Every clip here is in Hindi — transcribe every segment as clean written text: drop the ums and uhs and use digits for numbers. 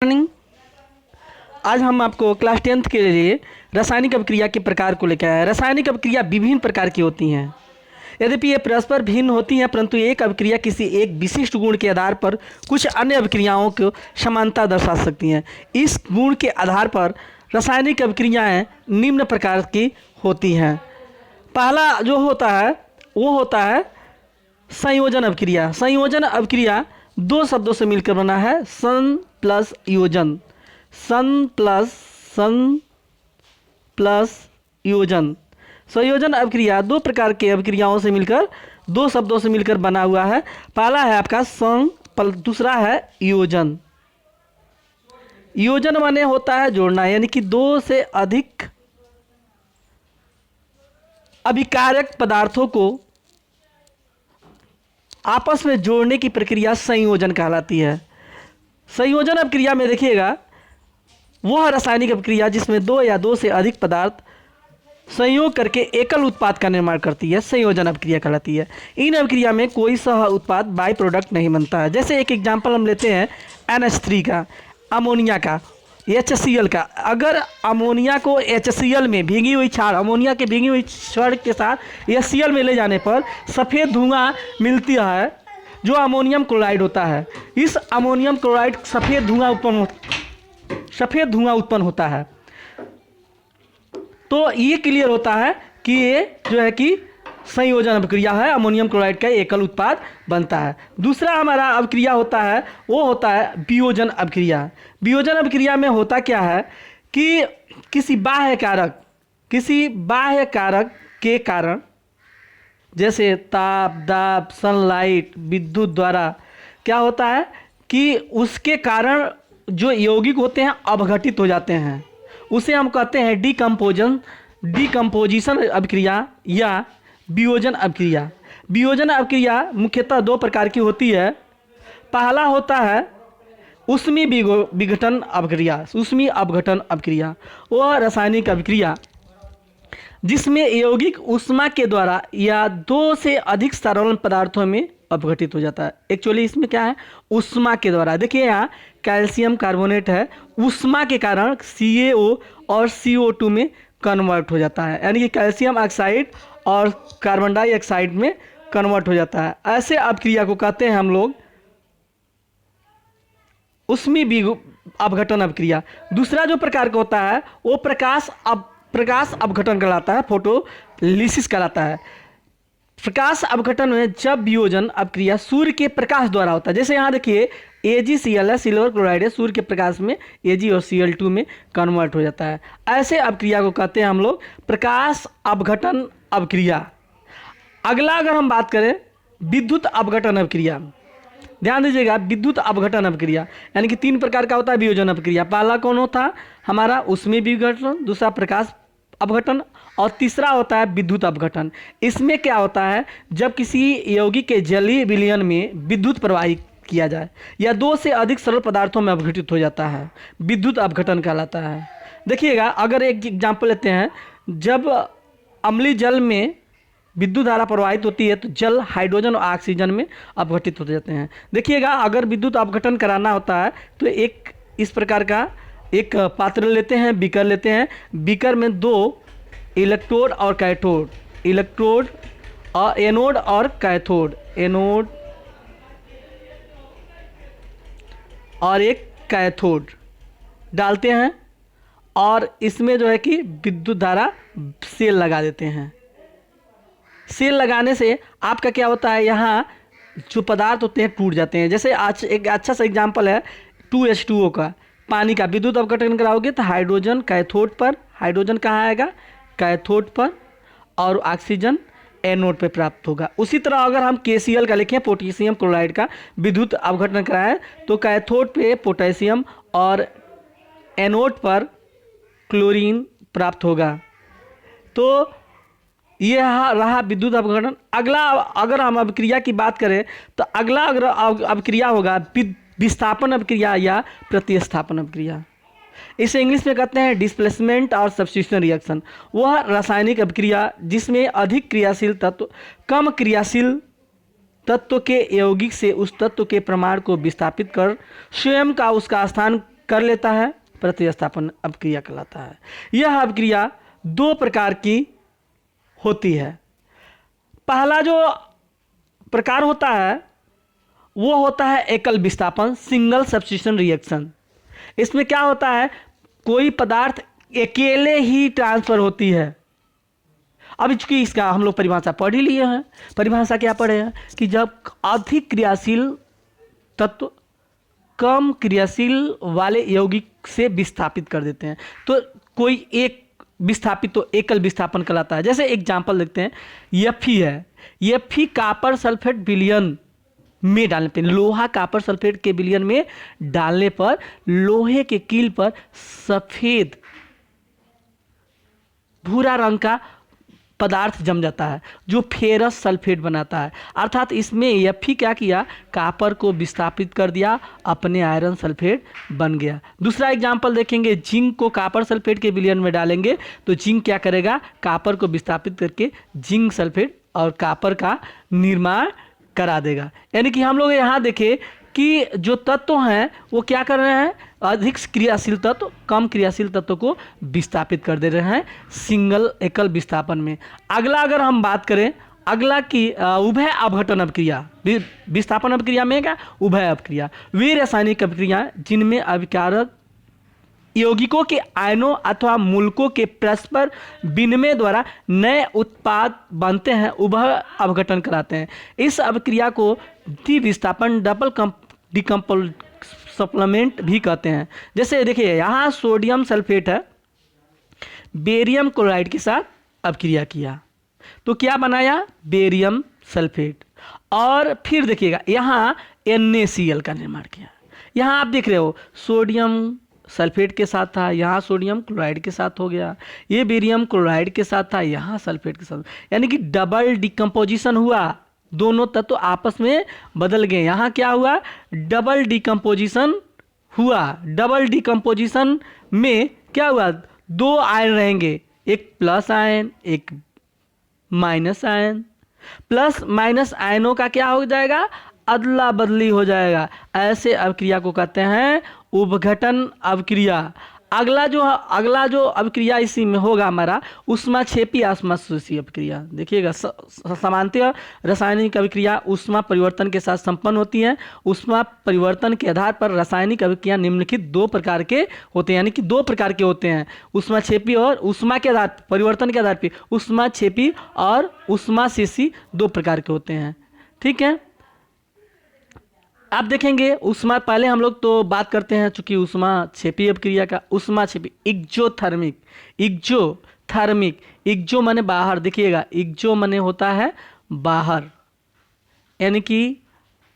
मॉर्निंग। आज हम आपको क्लास 10th के लिए रासायनिक अभिक्रिया के प्रकार को लेकर आए हैं। रासायनिक अभिक्रिया विभिन्न प्रकार की होती हैं। यद्यपि ये परस्पर भिन्न होती हैं, परंतु एक अभिक्रिया किसी एक विशिष्ट गुण के आधार पर कुछ अन्य अभिक्रियाओं को समानता दर्शा सकती हैं। इस गुण के आधार पर रासायनिक अभिक्रियाएं निम्न प्रकार की होती हैं। पहला जो होता है वो होता है संयोजन अभिक्रिया। संयोजन अभिक्रिया दो शब्दों से मिलकर बना है, सन प्लस योजन। सन प्लस योजन। संयोजन अभिक्रिया दो प्रकार के अभिक्रियाओं से मिलकर, दो शब्दों से मिलकर बना हुआ है। पहला है आपका सं, दूसरा है योजन। योजन माने होता है जोड़ना, यानी कि दो से अधिक अभिकारक पदार्थों को आपस में जोड़ने की प्रक्रिया संयोजन कहलाती है। संयोजन अभिक्रिया में देखिएगा, वह रासायनिक अभिक्रिया जिसमें दो या दो से अधिक पदार्थ संयोग करके एकल उत्पाद का निर्माण करती है, संयोजन अभिक्रिया कहलाती है। इन अभिक्रिया में कोई सह उत्पाद बाई प्रोडक्ट नहीं बनता है। जैसे एक एग्जाम्पल हम लेते हैं NH3 का, अमोनिया का, HCl का। अगर अमोनिया को HCl में भीगी हुई क्षार, अमोनिया के भीगी हुई क्षार के साथ HCl में ले जाने पर सफ़ेद धुआं मिलती है, जो अमोनियम क्लोराइड होता है। इस अमोनियम क्लोराइड सफ़ेद धुआं उत्पन्न होता है। तो ये क्लियर होता है कि ये जो है कि संयोजन अभिक्रिया है, अमोनियम क्लोराइड का एकल उत्पाद बनता है। दूसरा हमारा अभिक्रिया होता है वो होता है वियोजन अभिक्रिया। वियोजन अभिक्रिया में होता क्या है कि किसी बाह्य कारक के कारण, जैसे ताप, दाब, सनलाइट, विद्युत द्वारा क्या होता है कि उसके कारण जो यौगिक होते हैं अपघटित हो जाते हैं। उसे हम कहते हैं डिकम्पोजिशन अभिक्रिया या वियोजन अभिक्रिया। वियोजन अभिक्रिया मुख्यतः दो प्रकार की होती है। पहला होता है ऊष्मीय विघटन अभिक्रिया। ऊष्मीय अपघटन अभिक्रिया वह रासायनिक अभिक्रिया जिसमें यौगिक ऊष्मा के द्वारा या दो से अधिक तरल पदार्थों में अपघटित हो जाता है। एक्चुअली इसमें क्या है, ऊष्मा के द्वारा। देखिए यहाँ कैल्शियम कार्बोनेट है, ऊष्मा के कारण CaO और CO2 में कन्वर्ट हो जाता है, यानी कि कैल्शियम ऑक्साइड और कार्बन डाइऑक्साइड में कन्वर्ट हो जाता है। ऐसे अभिक्रिया को कहते हैं हम लोग ऊष्मीय अपघटन अभिक्रिया। दूसरा जो प्रकार का होता है वो प्रकाश अपघटन कहलाता है, फोटोलिसिस कहलाता है। प्रकाश अपघटन में जब वियोजन अभिक्रिया सूर्य के प्रकाश द्वारा होता है, जैसे यहाँ देखिए AgCl है, सिल्वर क्लोराइड है, सूर्य के प्रकाश में Ag और Cl2 में कन्वर्ट हो जाता है। ऐसे अभिक्रिया को कहते हैं हम लोग प्रकाश अपघटन अभिक्रिया। अगला अगर हम बात करें विद्युत अपघटन अभिक्रिया, ध्यान दीजिएगा, विद्युत अपघटन अभिक्रिया यानी कि तीन प्रकार का होता है वियोजन अभिक्रिया। पहला कौन होता है हमारा ऊष्मीय विघटन, दूसरा प्रकाश अपघटन और तीसरा होता है विद्युत अपघटन। इसमें क्या होता है, जब किसी यौगिक के जलीय विलयन में विद्युत प्रवाहित किया जाए या दो से अधिक सरल पदार्थों में अपघटित हो जाता है, विद्युत अपघटन कहलाता है। देखिएगा, अगर एक एग्जाम्पल लेते हैं, जब अम्लीय जल में विद्युत धारा प्रवाहित होती है तो जल हाइड्रोजन और ऑक्सीजन में अपघटित हो जाते हैं। देखिएगा, अगर विद्युत अपघटन कराना होता है तो एक इस प्रकार का एक पात्र लेते हैं, बीकर लेते हैं। बीकर में दो इलेक्ट्रोड और कैथोड, एनोड और कैथोड, एनोड और एक कैथोड डालते हैं और इसमें जो है कि विद्युत धारा सेल लगा देते हैं। सेल लगाने से आपका क्या होता है, यहाँ जो पदार्थ होते हैं टूट जाते हैं। जैसे आज एक अच्छा सा एग्जांपल है 2H2O का, पानी का विद्युत अपघटन कराओगे तो हाइड्रोजन कैथोड पर, हाइड्रोजन कहाँ आएगा, कैथोड पर, और ऑक्सीजन एनोड पे प्राप्त होगा। उसी तरह अगर हम KCl का लिखें, पोटेशियम क्लोराइड का विद्युत अपघटन कराएं तो कैथोड पे पोटेशियम और एनोड पर क्लोरीन प्राप्त होगा। तो ये रहा विद्युत अपघटन। अगला अगर हम अभिक्रिया की बात करें तो अगला अगर अभिक्रिया होगा विस्थापन अभिक्रिया या प्रतिस्थापन अभिक्रिया। इसे इंग्लिश में कहते हैं डिस्प्लेसमेंट और सब्स्टिट्यूशन रिएक्शन। वह रासायनिक अभिक्रिया जिसमें अधिक क्रियाशील तत्व कम क्रियाशील तत्व के यौगिक से उस तत्व के प्रमाण को विस्थापित कर स्वयं का उसका स्थान कर लेता है, प्रतिस्थापन अपक्रिया कहलाता है। यह अपक्रिया दो प्रकार की होती है। पहला जो प्रकार होता है वो होता है एकल विस्थापन, सिंगल सब्स्टिट्यूशन रिएक्शन। इसमें क्या होता है, कोई पदार्थ अकेले ही ट्रांसफर होती है। अब चूंकि इसका हम लोग परिभाषा पढ़ ही लिए हैं। परिभाषा क्या पढ़े हैं कि जब अधिक क्रियाशील तत्व कम क्रियाशील वाले यौगिक से विस्थापित कर देते हैं तो कोई एक विस्थापित तो एकल विस्थापन कहलाता है। जैसे एग्जाम्पल देखते हैं, Fe है, Fe कॉपर सल्फेट विलयन में डालने पर, लोहा कॉपर सल्फेट के विलयन में डालने पर लोहे के कील पर सफेद भूरा रंग का पदार्थ जम जाता है जो फेरस सल्फेट बनाता है। अर्थात इसमें Fe क्या किया, कॉपर को विस्थापित कर दिया, अपने आयरन सल्फेट बन गया। दूसरा एग्जाम्पल देखेंगे, जिंक को कॉपर सल्फेट के विलयन में डालेंगे तो जिंक क्या करेगा, कॉपर को विस्थापित करके जिंक सल्फेट और कॉपर का निर्माण करा देगा। यानी कि हम लोग यहाँ देखें कि जो तत्व हैं वो क्या कर रहे हैं, अधिक क्रियाशील तत्व कम क्रियाशील तत्व को विस्थापित कर दे रहे हैं सिंगल एकल विस्थापन में। अगला अगर हम बात करें, अगला की उभय अपघटन अपक्रिया। विस्थापन अपक्रिया में क्या, उभय अपक्रिया, वे रासायनिक अपक्रिया जिनमें अभिकारक यौगिकों के आयनों अथवा मूलकों के परस्पर विनिमय द्वारा नए उत्पाद बनते हैं, उभय अपघटन कराते हैं। इस अपक्रिया को द्विविस्थापन डबल डिकम्पोजमेंट भी कहते हैं। जैसे देखिए यहाँ सोडियम सल्फेट है, बेरियम क्लोराइड के साथ अपक्रिया किया तो क्या बनाया, बेरियम सल्फेट। और फिर देखिएगा यहाँ NaCl का निर्माण किया। यहाँ आप देख रहे हो सोडियम सल्फेट के साथ था, यहाँ सोडियम क्लोराइड के साथ हो गया, ये बेरियम क्लोराइड के साथ था, यहाँ सल्फेट के साथ, यानी कि डबल डिकम्पोजिशन हुआ, दोनों तत्व आपस में बदल गए। यहाँ क्या हुआ, डबल डिकम्पोजिशन हुआ। डबल डिकम्पोजिशन में क्या हुआ, दो आयन रहेंगे, एक प्लस आयन एक माइनस आयन। प्लस माइनस आयनों का क्या हो जाएगा, अदला बदली हो जाएगा। ऐसे अपक्रिया को कहते हैं उपघटन अपक्रिया। अगला जो अपक्रिया इसी में होगा हमारा ऊष्माक्षेपी ऑस्मोसिस अपक्रिया। देखिएगा सामान्यतः रासायनिक अभिक्रिया ऊष्मा परिवर्तन के साथ संपन्न होती हैं। ऊष्मा परिवर्तन के आधार पर रासायनिक अभिक्रिया निम्नलिखित दो प्रकार के होते हैं, यानी कि दो प्रकार के होते हैं, ऊष्माक्षेपी और ऊष्मा के आधार परिवर्तन के आधार पर ऊष्माक्षेपी और ऊष्माशेषी दो प्रकार के होते हैं। ठीक है, आप देखेंगे ऊष्मा, पहले हम लोग तो बात करते हैं चूंकि ऊष्माक्षेपी अपक्रिया का, ऊष्माक्षेपी एक्जोथर्मिक। एक्जो माने बाहर, देखिएगा एक्जो माने होता है बाहर, यानी कि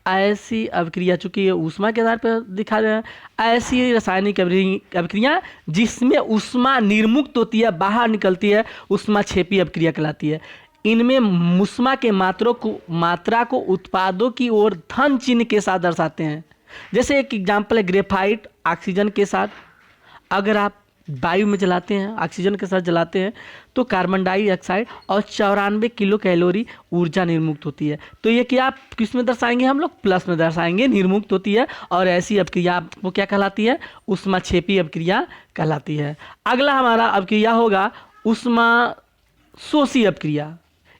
ऐसी अपक्रिया, चूंकि ये ऊष्मा के आधार पर दिखा रहे हैं, ऐसी रासायनिक अपक्रिया जिसमें ऊष्मा निर्मुक्त होती है, बाहर निकलती है, ऊष्माक्षेपी अपक्रिया कहलाती है। इनमें ऊष्मा के मात्रा को उत्पादों की ओर धन चिन्ह के साथ दर्शाते हैं। जैसे एक एग्जाम्पल है ग्रेफाइट ऑक्सीजन के साथ, अगर आप वायु में जलाते हैं, ऑक्सीजन के साथ जलाते हैं तो कार्बन डाइऑक्साइड और 94 किलो कैलोरी ऊर्जा निर्मुक्त होती है। तो ये क्या आप किस में दर्शाएंगे, हम लोग प्लस में दर्शाएंगे, निर्मुक्त होती है। और ऐसी अपक्रिया वो क्या कहलाती है, ऊष्माक्षेपी अपक्रिया कहलाती है। अगला हमारा अपक्रिया होगा ऊष्माशोषी अपक्रिया।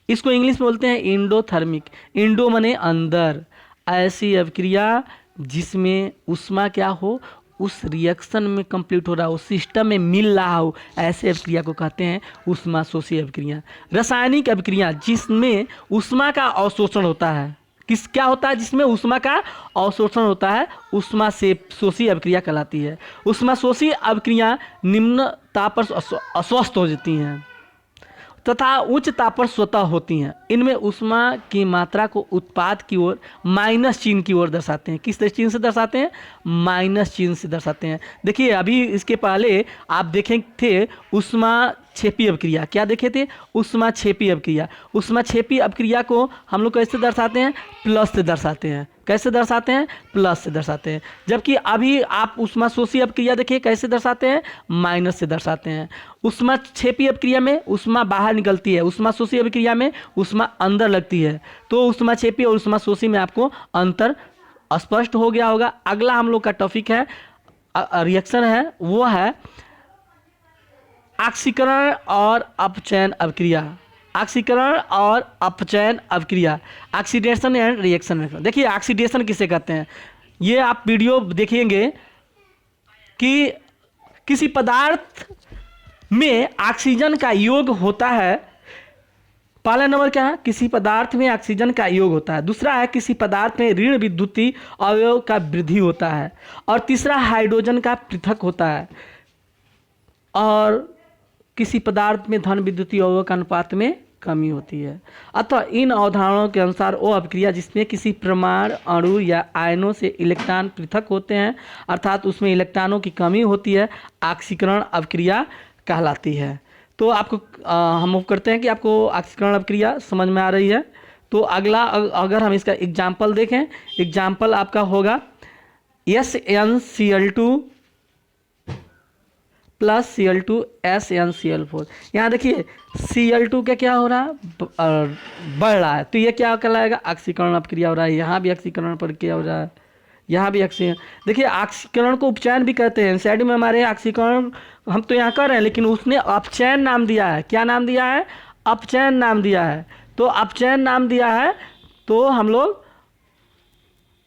इसको इंग्लिश में बोलते हैं इंडोथर्मिक। इंडो माने अंदर, ऐसी अपक्रिया जिसमें ऊष्मा क्या हो, उस रिएक्शन में कंप्लीट हो रहा हो, सिस्टम में मिल रहा हो, ऐसे अपक्रिया को कहते हैं ऊष्माशोषी अपक्रिया। रासायनिक अपक्रिया जिसमें ऊष्मा का अवशोषण होता है, क्या होता है, जिसमें ऊष्मा का अवशोषण होता है, ऊष्माशोषी अपक्रिया कहलाती है। ऊष्माशोषी अपक्रिया निम्न ताप पर अस्वस्थ हो जाती हैं तथा उच्च ताप पर स्वतः होती हैं। इनमें ऊष्मा की मात्रा को उत्पाद की ओर माइनस चिन्ह की ओर दर्शाते हैं। किस चिन्ह से दर्शाते हैं, माइनस चिन्ह से दर्शाते हैं। देखिए अभी इसके पहले आप देखे थे ऊष्माक्षेपी अपक्रिया, क्या देखे थे, ऊष्माक्षेपी अपक्रिया। ऊष्माक्षेपी अपक्रिया को हम लोग कैसे दर्शाते हैं, प्लस से दर्शाते हैं। कैसे दर्शाते हैं, प्लस से दर्शाते हैं। जबकि अभी आप ऊष्माशोषी अपक्रिया देखिए कैसे दर्शाते हैं, माइनस से दर्शाते हैं। ऊष्माक्षेपी अपक्रिया में ऊष्मा बाहर निकलती है, ऊष्माशोषी अपक्रिया में ऊष्मा अंदर लगती है। तो ऊष्माक्षेपी और ऊष्माशोषी में आपको अंतर स्पष्ट हो गया होगा। अगला हम लोग का टॉपिक है रिएक्शन है वो है ऑक्सीकरण और अपचयन अभिक्रिया। ऑक्सीकरण और अपचयन अभिक्रिया, ऑक्सीडेशन एंड रिएक्शन। देखिए ऑक्सीडेशन किसे कहते हैं, ये आप वीडियो देखेंगे कि किसी पदार्थ में ऑक्सीजन का योग होता है। पहला नंबर क्या है, किसी पदार्थ में ऑक्सीजन का योग होता है। दूसरा है किसी पदार्थ में ऋण विद्युतीय अवयव का वृद्धि होता है। और तीसरा हाइड्रोजन का पृथक होता है। और किसी पदार्थ में धन विद्युतीय अवयव का अनुपात में कमी होती है। अतः इन अवधारणाओं के अनुसार वो अभिक्रिया जिसमें किसी परमाणु अणु या आयनों से इलेक्ट्रॉन पृथक होते हैं, अर्थात उसमें इलेक्ट्रॉनों की कमी होती है, ऑक्सीकरण अभिक्रिया कहलाती है। तो आपको हम होप करते हैं कि आपको ऑक्सीकरण अभिक्रिया समझ में आ रही है। तो अगला अगर हम इसका एग्जाम्पल देखें, एग्जाम्पल आपका होगा SnCl2 प्लस Cl2 SnCl4। यहाँ देखिए Cl2 का क्या हो रहा है, बढ़ रहा है, तो ये क्या कहलाएगा, ऑक्सीकरण अभिक्रिया हो रहा है। यहाँ भी ऑक्सीकरण प्रक्रिया हो रहा है, यहाँ भी ऑक्सीकरण। देखिए ऑक्सीकरण को उपचयन भी कहते हैं। एनसीईआरटी में हमारे ऑक्सीकरण हम तो यहाँ कर रहे हैं, लेकिन उसने अपचयन नाम दिया है। क्या नाम दिया है, अपचयन नाम दिया है। तो अपचयन नाम दिया है, तो हम लोग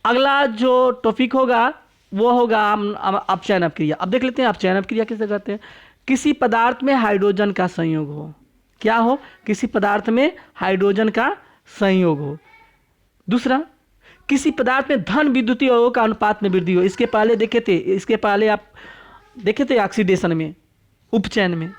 अगला जो टॉपिक होगा वो होगा अपचयन अभिक्रिया। अब देख लेते हैं अपचयन अभिक्रिया किसे कहते हैं। किसी पदार्थ में हाइड्रोजन का संयोग हो, क्या हो, किसी पदार्थ में हाइड्रोजन का संयोग हो। दूसरा, किसी पदार्थ में धन विद्युतीय अवयव का अनुपात में वृद्धि हो। इसके पहले देखे थे, इसके पहले आप देखे थे ऑक्सीडेशन में, उपचयन में,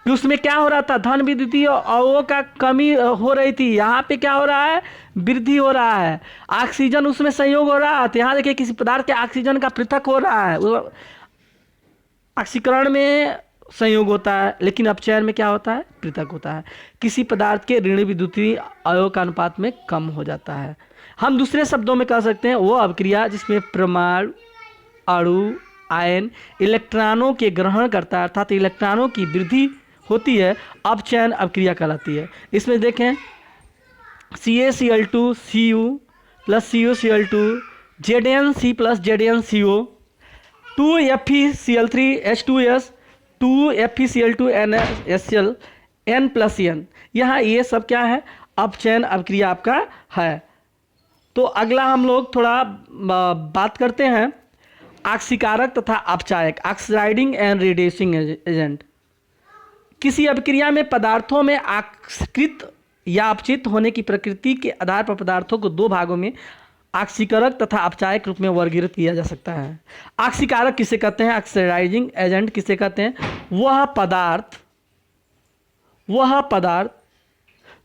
कि उसमें क्या हो रहा था, धन विद्युतीय अवयव का कमी हो रही थी। यहाँ पे क्या हो रहा है, वृद्धि हो रहा है, ऑक्सीजन उसमें संयोग हो रहा है। तो यहाँ देखिए किसी पदार्थ के ऑक्सीजन का पृथक हो रहा है। ऑक्सीकरण में संयोग होता है, लेकिन अपचयन में क्या होता है, पृथक होता है। किसी पदार्थ के ऋण विद्युतीय अवयव का अनुपात में कम हो जाता है। हम दूसरे शब्दों में कह सकते हैं वो अभिक्रिया जिसमें परमाणु अणु आयन इलेक्ट्रॉनों के ग्रहण करता है, अर्थात इलेक्ट्रॉनों की वृद्धि होती है, अपचयन अभिक्रिया कहलाती है। इसमें देखें CaCl2 Cu plus CuCl2 ZnC plus ZnCO 2FeCl3 H2S 2FeCl2 NaCl N plus N। यहाँ ये सब क्या है, अपचयन अभिक्रिया आपका है। तो अगला हम लोग थोड़ा बात करते हैं ऑक्सीकारक तथा अपचायक, ऑक्साइडिंग एंड रिड्यूसिंग एजेंट। किसी अभिक्रिया में पदार्थों में ऑक्सीकृत या अपचित होने की प्रकृति के आधार पर पदार्थों को दो भागों में ऑक्सीकारक तथा अपचायक रूप में वर्गीकृत किया जा सकता है। ऑक्सीकारक किसे कहते हैं, ऑक्साइडिंग एजेंट किसे कहते हैं, वह पदार्थ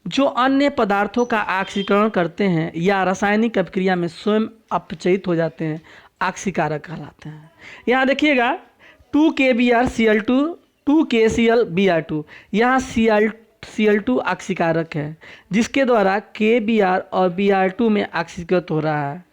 जो अन्य पदार्थों का ऑक्सीकरण करते हैं या रासायनिक अभिक्रिया में स्वयं अपचयित हो जाते हैं, ऑक्सीकारक कहलाते हैं। यहाँ देखिएगा 2KBrCl2 2KClBr2, यहाँ Cl2 ऑक्सीकारक है जिसके द्वारा KBr और Br2 में ऑक्सीकृत हो रहा है।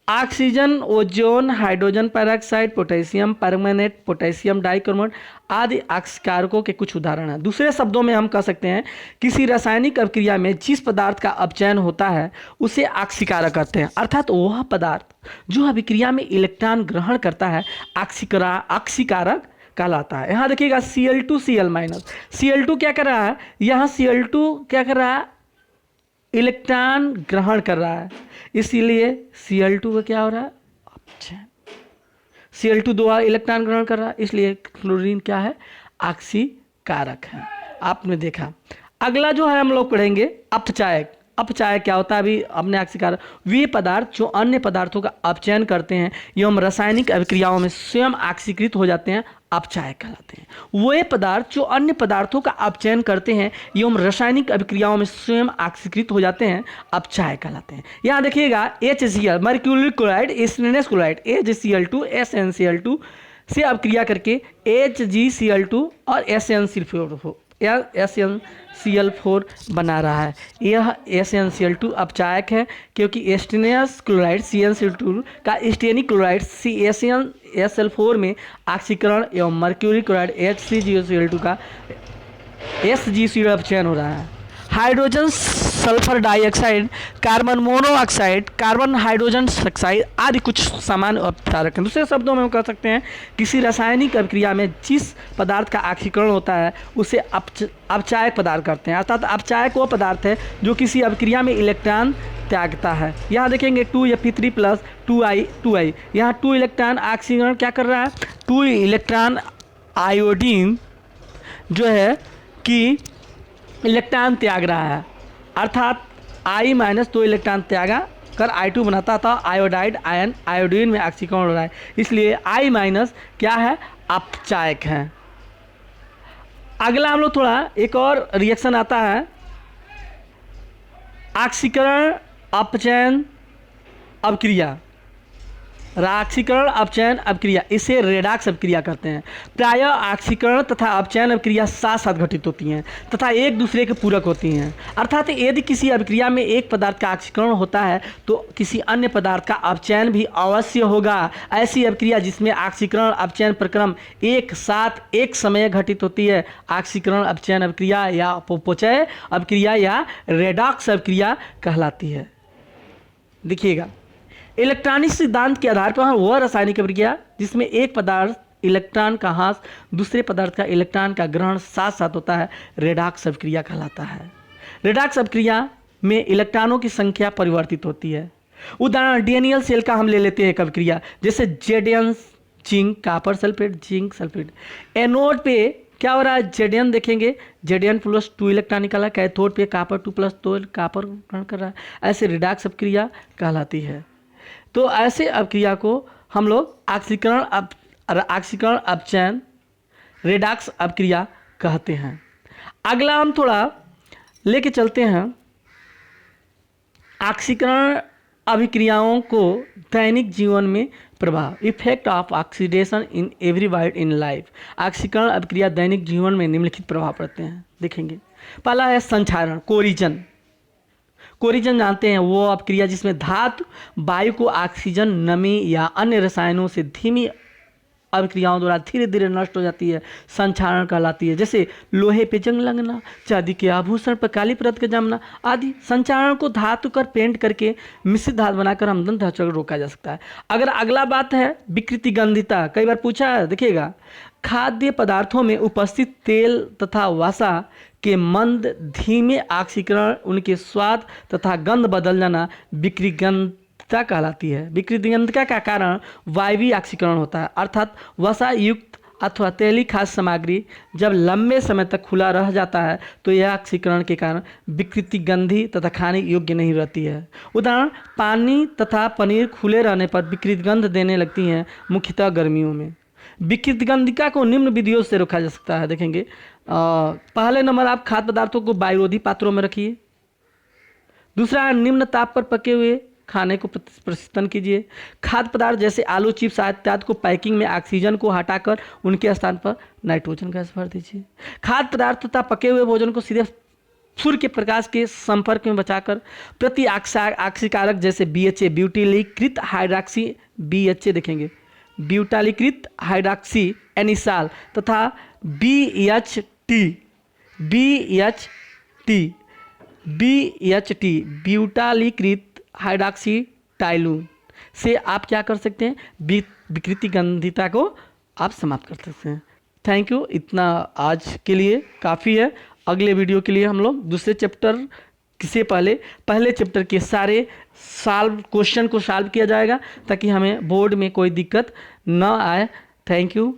Oxygen, ozone, hydrogen peroxide, potassium permanganate, potassium dichromate आदि ऑक्सीकारकों के कुछ उदाहरण हैं। दूसरे शब्दों में हम कह सकते हैं किसी रासायनिक अभिक्रिया में जिस पदार्थ का अपचयन होता है उसे ऑक्सीकारक कहते हैं, अर्थात वह पदार्थ जो अभिक्रिया में इलेक्ट्रॉन ग्रहण करता है ऑक्सीकारक कहलाता है। यहाँ देखिएगा Cl2Cl-, Cl2 क्या कर रहा है, यहाँ Cl2 क्या कर रहा है, इलेक्ट्रॉन ग्रहण कर रहा है, इसीलिए Cl2 का क्या हो रहा है, अपचयन। Cl2 दो इलेक्ट्रॉन ग्रहण कर रहा है, इसलिए क्लोरीन क्या है, ऑक्सीकारक है। आपने देखा। अगला जो है हम लोग पढ़ेंगे अपचायक। अपचायक क्या होता है, अभी अपने ऑक्सीकारक वे पदार्थ जो अन्य पदार्थों का अपचयन करते हैं एवं रासायनिक अभिक्रियाओं में स्वयं ऑक्सीकृत हो जाते हैं, अपचायक कहलाते हैं। वे पदार्थ जो अन्य पदार्थों का अपचयन करते हैं एवं रासायनिक अभिक्रियाओं में स्वयं ऑक्सीकृत हो जाते हैं, अपचायक कहलाते हैं। यहाँ देखिएगा HCl mercury chloride, stainless chloride HCl2 SnCl2 से अभिक्रिया करके HgCl2 और SnCl4 बना रहा है। यह SnCl2 अपचायक है क्योंकि स्टेनलेस क्लोराइड CnCl2 का स्टेनिक क्लोराइड SnSl4 में ऑक्सीकरण एवं मर्क्यूरी क्लोराइड HCgCl2 का SgCl अपचयन हो रहा है। Hydrogen sulphur dioxide, carbon monoxide, carbon hydrogen oxide आदि कुछ सामान्य अपचारक हैं। दूसरे शब्दों में हम कह सकते हैं किसी रासायनिक अभिक्रिया में जिस पदार्थ का ऑक्सीकरण होता है उसे अपचायक पदार्थ कहते हैं। अर्थात अपचायक वो पदार्थ है जो किसी अभिक्रिया में इलेक्ट्रॉन त्यागता है। यहाँ देखेंगे 2Fe3 प्लस 2I, यहाँ 2 इलेक्ट्रॉन ऑक्सीकरण क्या कर रहा है, 2 इलेक्ट्रॉन आयोडीन जो है कि इलेक्ट्रॉन त्याग रहा है, अर्थात I माइनस 2 इलेक्ट्रॉन त्यागा कर I2 बनाता था आयोडाइड आयन, आयोडीन में ऑक्सीकरण हो रहा है, इसलिए I माइनस क्या है, अपचायक है। अगला हम लोग थोड़ा एक और रिएक्शन आता है, ऑक्सीकरण अपचयन अभिक्रिया, ऑक्सीकरण अपचयन अभिक्रिया, इसे रेडॉक्स अभिक्रिया कहते हैं। प्रायः ऑक्सीकरण तथा अपचयन अभिक्रिया साथ साथ घटित होती हैं तथा एक दूसरे के पूरक होती हैं। अर्थात यदि किसी अभिक्रिया में एक पदार्थ का ऑक्सीकरण होता है तो किसी अन्य पदार्थ का अपचयन भी अवश्य होगा। ऐसी अभिक्रिया जिसमें ऑक्सीकरण अपचयन प्रक्रम एक साथ एक समय घटित होती है ऑक्सीकरण अपचयन अभिक्रिया या अपचय अभिक्रिया या रेडॉक्स अभिक्रिया कहलाती है। देखिएगा, इलेक्ट्रॉनिक सिद्धांत के आधार पर वह रासायनिक अभिक्रिया जिसमें एक पदार्थ इलेक्ट्रॉन का ह्रास दूसरे पदार्थ का इलेक्ट्रॉन का ग्रहण साथ साथ होता है रेडॉक्स अभिक्रिया कहलाता है। रेडॉक्स अभिक्रिया में इलेक्ट्रॉनों की संख्या परिवर्तित होती है। उदाहरण डीएनएल सेल का हम ले लेते हैं एक अभिक्रिया, जैसे जेडीएन zinc copper sulphate zinc sulphate. Anode पे क्या हो रहा है, जेडीएन देखेंगे, जेडीएन प्लस 2 इलेक्ट्रॉन निकाला, कैथोड पे कापर 2 प्लस 2 कापर ग्रहण कर रहा है, ऐसे रेडॉक्स अभिक्रिया कहलाती है। तो ऐसे अभिक्रिया को हम लोग ऑक्सीकरण अपचयन रेडॉक्स अभिक्रिया कहते हैं। अगला हम थोड़ा लेके चलते हैं ऑक्सीकरण अभिक्रियाओं को दैनिक जीवन में प्रभाव, effect of oxidation in every wide in life. ऑक्सीकरण अभिक्रिया दैनिक जीवन में निम्नलिखित प्रभाव पड़ते हैं, देखेंगे। पहला है संक्षारण, कोरिजन। कोरिजन जानते हैं वो अभिक्रिया जिसमें धातु वायु को ऑक्सीजन, नमी या अन्य रसायनों से धीमी अभिक्रियाओं द्वारा धीरे धीरे नष्ट हो जाती है, संक्षारण कहलाती है। जैसे लोहे पे जंग लगना, चांदी के आभूषण पर काली परत का जमना आदि। संक्षारण को धातु कर पेंट करके मिश्रित धातु बनाकर आमदन धातु रोका जा सकता है। अगर अगला बात है विकृति गंधिता, कई बार पूछा है, देखिएगा, खाद्य पदार्थों में उपस्थित तेल तथा वसा के मंद धीमे ऑक्सीकरण उनके स्वाद तथा गंध बदल जाना विकृतिगंधता कहलाती है। विकृतिगंधता का कारण वायवीय ऑक्सीकरण होता है, अर्थात वसा युक्त अथवा तेली खाद्य सामग्री जब लंबे समय तक खुला रह जाता है तो यह ऑक्सीकरण के कारण विकृतिगंधी तथा खाने योग्य नहीं रहती है। उदाहरण, पानी तथा पनीर खुले रहने पर विकृतिगंध देने लगती हैं, मुख्यतः गर्मियों में। विकृतिगंधिका को निम्न विधियों से रोका जा सकता है, देखेंगे। पहले नंबर, आप खाद्य पदार्थों को वायुरोधी पात्रों में रखिए। दूसरा, निम्न ताप पर पके हुए खाने को प्रशीतन कीजिए। खाद्य पदार्थ जैसे आलू, चिप्स इत्यादि को पैकिंग में ऑक्सीजन को हटाकर उनके स्थान पर नाइट्रोजन गैस भर दीजिए। खाद्य पदार्थ तथा पके हुए भोजन को सीधे सूर्य के प्रकाश के संपर्क में बचाकर प्रति ऑक्सीकारक जैसे BHA ब्यूटिलीकृत हाइड्रॉक्सी BHA देखेंगे, ब्यूटालीकृत हाइड्रॉक्सी एनिसाल तथा BHT ब्यूटालीकृत हाइड्रॉक्सी टाइलून से आप क्या कर सकते हैं, विकृतिगंधिता को आप समाप्त कर सकते हैं। थैंक यू, इतना आज के लिए काफ़ी है। अगले वीडियो के लिए हम लोग दूसरे चैप्टर से पहले चैप्टर के सारे क्वेश्चन को सॉल्व किया जाएगा ताकि हमें बोर्ड में कोई दिक्कत न आए। Thank you.